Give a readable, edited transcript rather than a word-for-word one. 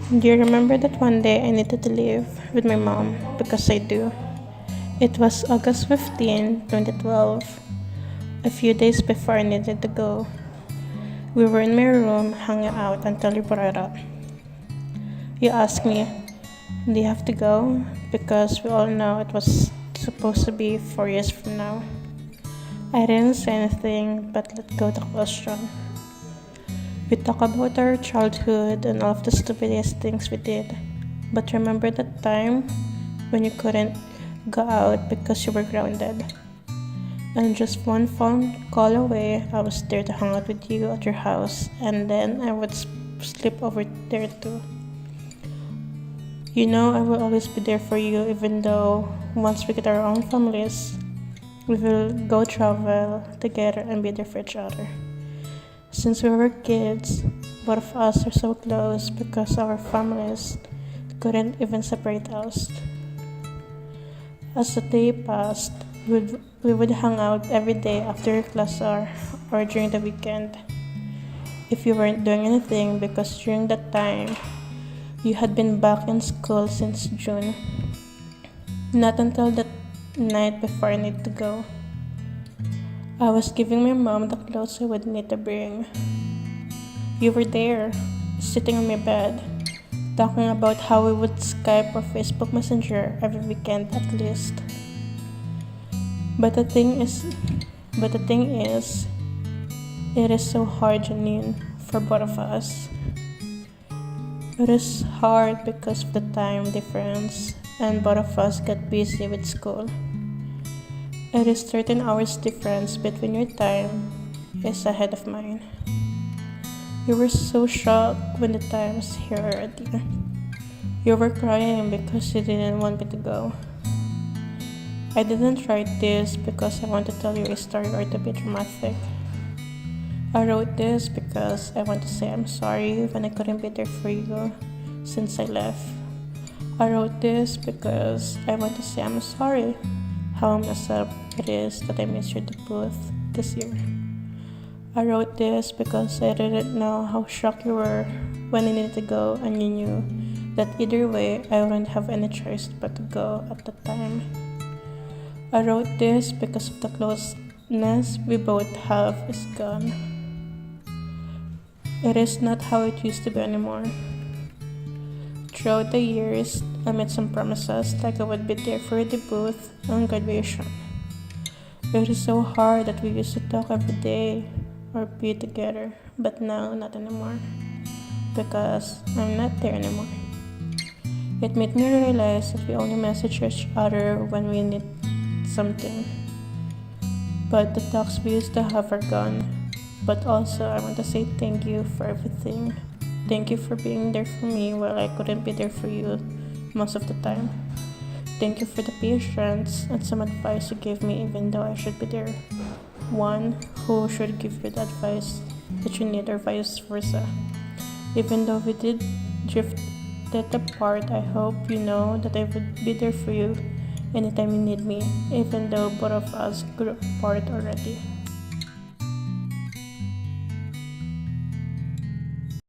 Do you remember that one day I needed to leave with my mom? Because I do. It was August 15, 2012, a few days before I needed to go. We were in my room hanging out until you brought it up. You asked me, do you have to go? Because we all know it was supposed to be 4 years from now. I didn't say anything but let go the question. We talk about our childhood and all of the stupidest things we did. But remember that time when you couldn't go out because you were grounded? And just one phone call away, I was there to hang out with you at your house, and then I would sleep over there too. You know I will always be there for you, even though once we get our own families, we will go travel together and be there for each other. Since we were kids, both of us are so close because our families couldn't even separate us. As the day passed, we would hang out every day after class or during the weekend. If you weren't doing anything, because during that time, you had been back in school since June. Not until the night before I need to go. I was giving my mom the clothes I would need to bring. You were there, sitting on my bed, talking about how we would Skype or Facebook Messenger every weekend at least. But the thing is, it is so hard, Janine, for both of us. It is hard because of the time difference, and both of us got busy with school. It is 13 hours difference between your time is ahead of mine. You were so shocked when the time was here already. You were crying because you didn't want me to go. I didn't write this because I want to tell you a story or to be dramatic. I wrote this because I want to say I'm sorry when I couldn't be there for you since I left. I wrote this because I want to say I'm sorry how messed up it is that I missed you the booth this year. I wrote this because I didn't know how shocked you were when I needed to go, and you knew that either way I wouldn't have any choice but to go at the time. I wrote this because of the closeness we both have is gone. It is not how it used to be anymore. Throughout the years, I made some promises like I would be there for the booth on graduation. It is so hard that we used to talk every day or be together, but now not anymore because I'm not there anymore. It made me realize that we only message each other when we need something. But the talks we used to have are gone. But also, I want to say thank you for everything. Thank you for being there for me while I couldn't be there for you most of the time. Thank you for the patience and some advice you gave me, even though I should be there. One who should give you the advice that you need, or vice versa. Even though we did drift apart, I hope you know that I would be there for you anytime you need me, even though both of us grew apart already.